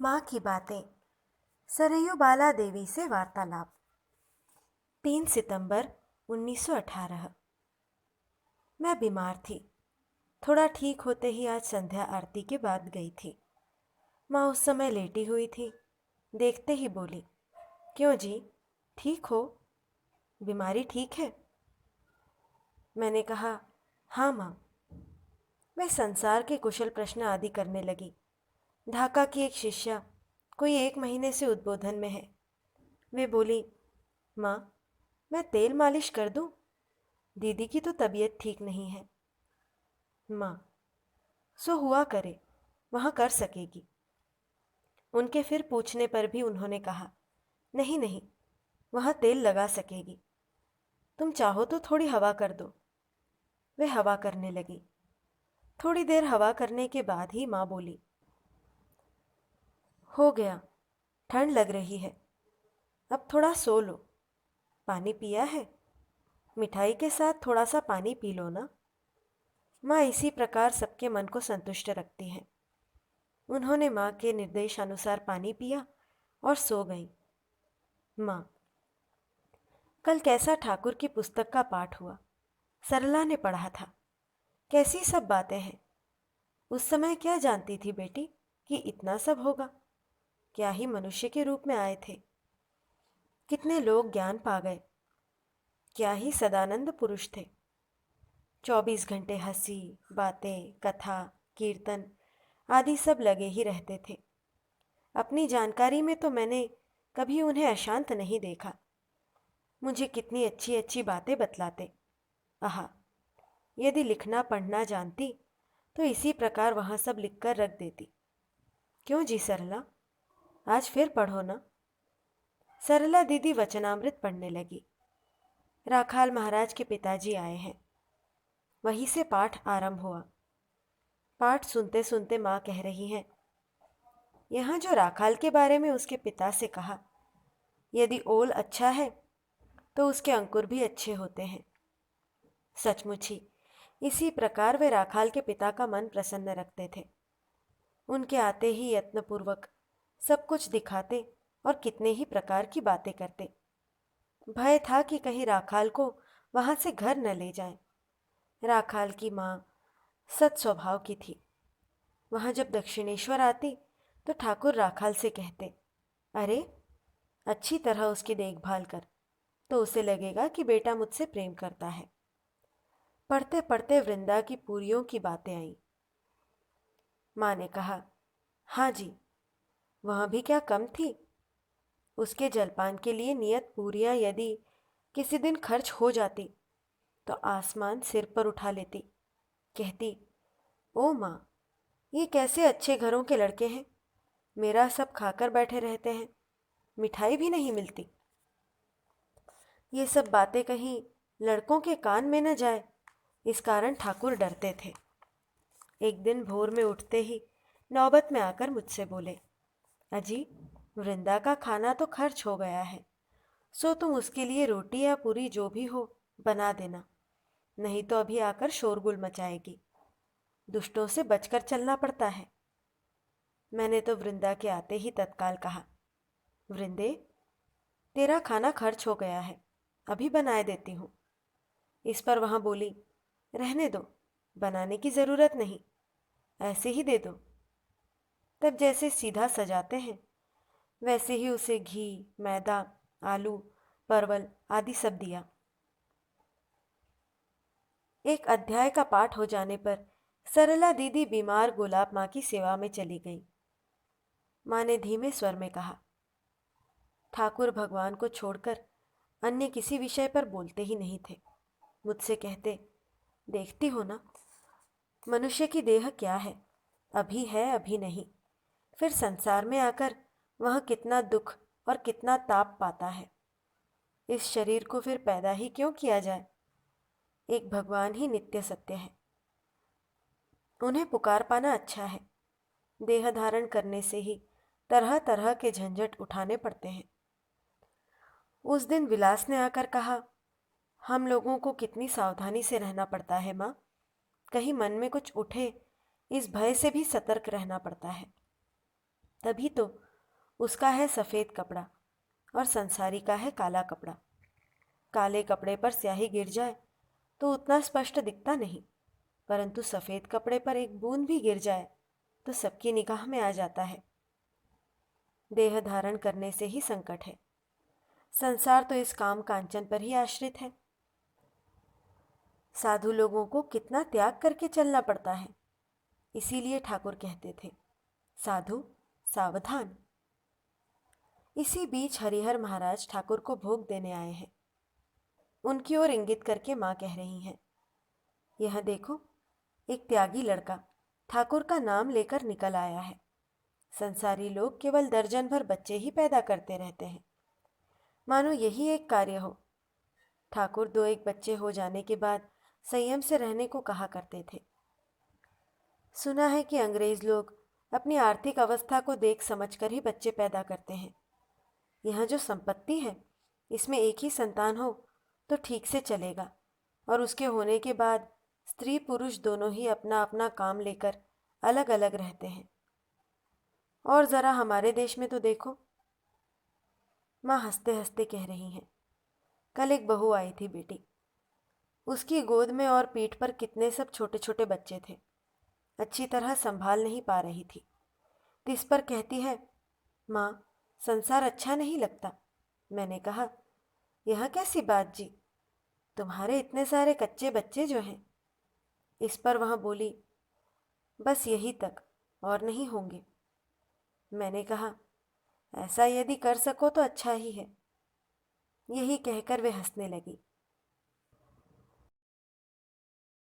माँ की बातें। सरयू बाला देवी से वार्तालाप। 3 सितंबर 1918। मैं बीमार थी। थोड़ा ठीक होते ही आज संध्या आरती के बाद गई थी। माँ उस समय लेटी हुई थी। देखते ही बोली, क्यों जी, ठीक हो? बीमारी ठीक है? मैंने कहा, हाँ माँ। मैं संसार के कुशल प्रश्न आदि करने लगी। ढाका की एक शिष्या कोई 1 महीने से उद्बोधन में है। वे बोली, माँ, मैं तेल मालिश कर दूं? दीदी की तो तबीयत ठीक नहीं है। माँ, सो हुआ करे, वहाँ कर सकेगी। उनके फिर पूछने पर भी उन्होंने कहा, नहीं नहीं, वहाँ तेल लगा सकेगी। तुम चाहो तो थोड़ी हवा कर दो। वे हवा करने लगी। थोड़ी देर हवा करने के बाद ही माँ बोली, हो गया, ठंड लग रही है, अब थोड़ा सो लो। पानी पिया है? मिठाई के साथ थोड़ा सा पानी पी लो ना। माँ इसी प्रकार सबके मन को संतुष्ट रखती हैं। उन्होंने माँ के निर्देशानुसार पानी पिया और सो गई। माँ, कल कैसा ठाकुर की पुस्तक का पाठ हुआ। सरला ने पढ़ा था। कैसी सब बातें हैं। उस समय क्या जानती थी बेटी कि इतना सब होगा। क्या ही मनुष्य के रूप में आए थे। कितने लोग ज्ञान पा गए। क्या ही सदानंद पुरुष थे। 24 घंटे हंसी, बातें, कथा, कीर्तन आदि सब लगे ही रहते थे। अपनी जानकारी में तो मैंने कभी उन्हें अशांत नहीं देखा। मुझे कितनी अच्छी अच्छी बातें बतलाते। आहा, यदि लिखना पढ़ना जानती तो इसी प्रकार वहाँ सब लिखकर रख देती। क्यों जी सरला, आज फिर पढ़ो ना। सरला दीदी वचनामृत पढ़ने लगी। राखाल महाराज के पिताजी आए हैं। वहीं से पाठ आरंभ हुआ। पाठ सुनते सुनते माँ कह रही हैं, यहाँ जो राखाल के बारे में उसके पिता से कहा, यदि ओल अच्छा है तो उसके अंकुर भी अच्छे होते हैं। सचमुच ही इसी प्रकार वे राखाल के पिता का मन प्रसन्न रखते थे। उनके आते ही यत्नपूर्वक सब कुछ दिखाते और कितने ही प्रकार की बातें करते। भय था कि कहीं राखाल को वहां से घर न ले जाएं। राखाल की माँ सत स्वभाव की थी। वहां जब दक्षिणेश्वर आती तो ठाकुर राखाल से कहते, अरे, अच्छी तरह उसकी देखभाल कर, तो उसे लगेगा कि बेटा मुझसे प्रेम करता है। पढ़ते पढ़ते वृंदा की पूरियों की बातें आईं। माँ ने कहा, हाँ जी, वहाँ भी क्या कम थी। उसके जलपान के लिए नियत पूरियां यदि किसी दिन खर्च हो जाती तो आसमान सिर पर उठा लेती। कहती, ओ माँ, ये कैसे अच्छे घरों के लड़के हैं। मेरा सब खाकर बैठे रहते हैं, मिठाई भी नहीं मिलती। ये सब बातें कहीं लड़कों के कान में न जाए, इस कारण ठाकुर डरते थे। एक दिन भोर में उठते ही नौबत में आकर मुझसे बोले, अजी, वृंदा का खाना तो खर्च हो गया है, सो तुम उसके लिए रोटी या पूरी जो भी हो बना देना, नहीं तो अभी आकर शोरगुल मचाएगी। दुष्टों से बचकर चलना पड़ता है। मैंने तो वृंदा के आते ही तत्काल कहा, वृंदे, तेरा खाना खर्च हो गया है, अभी बनाए देती हूँ। इस पर वहाँ बोली, रहने दो, बनाने की ज़रूरत नहीं, ऐसे ही दे दो। तब जैसे सीधा सजाते हैं वैसे ही उसे घी, मैदा, आलू, परवल आदि सब दिया। एक अध्याय का पाठ हो जाने पर सरला दीदी बीमार गुलाब माँ की सेवा में चली गई। माँ ने धीमे स्वर में कहा, ठाकुर भगवान को छोड़कर अन्य किसी विषय पर बोलते ही नहीं थे। मुझसे कहते, देखती हो ना, मनुष्य की देह क्या है अभी नहीं, फिर संसार में आकर वह कितना दुख और कितना ताप पाता है। इस शरीर को फिर पैदा ही क्यों किया जाए। एक भगवान ही नित्य सत्य है, उन्हें पुकार पाना अच्छा है। देह धारण करने से ही तरह तरह के झंझट उठाने पड़ते हैं। उस दिन विलास ने आकर कहा, हम लोगों को कितनी सावधानी से रहना पड़ता है माँ, कहीं मन में कुछ उठे, इस भय से भी सतर्क रहना पड़ता है। तभी तो उसका है सफ़ेद कपड़ा और संसारी का है काला कपड़ा। काले कपड़े पर स्याही गिर जाए तो उतना स्पष्ट दिखता नहीं, परंतु सफ़ेद कपड़े पर एक बूंद भी गिर जाए तो सबकी निगाह में आ जाता है। देह धारण करने से ही संकट है। संसार तो इस काम कांचन पर ही आश्रित है। साधु लोगों को कितना त्याग करके चलना पड़ता है। इसीलिए ठाकुर कहते थे, साधु सावधान। इसी बीच हरिहर महाराज ठाकुर को भोग देने आए हैं। उनकी ओर इंगित करके माँ कह रही हैं, यह देखो, एक त्यागी लड़का ठाकुर का नाम लेकर निकल आया है। संसारी लोग केवल दर्जन भर बच्चे ही पैदा करते रहते हैं, मानो यही एक कार्य हो। ठाकुर दो एक बच्चे हो जाने के बाद संयम से रहने को कहा करते थे। सुना है कि अंग्रेज लोग अपनी आर्थिक अवस्था को देख समझकर ही बच्चे पैदा करते हैं। यह जो संपत्ति है, इसमें एक ही संतान हो तो ठीक से चलेगा, और उसके होने के बाद स्त्री पुरुष दोनों ही अपना अपना काम लेकर अलग अलग रहते हैं। और ज़रा हमारे देश में तो देखो। माँ हंसते हंसते कह रही हैं, कल एक बहू आई थी बेटी। उसकी गोद में और पीठ पर कितने सब छोटे छोटे बच्चे थे। अच्छी तरह संभाल नहीं पा रही थी। तिस पर कहती है, माँ संसार अच्छा नहीं लगता। मैंने कहा, यह कैसी बात जी, तुम्हारे इतने सारे कच्चे बच्चे जो हैं। इस पर वह बोली, बस यही तक, और नहीं होंगे। मैंने कहा, ऐसा यदि कर सको तो अच्छा ही है। यही कहकर वे हंसने लगी।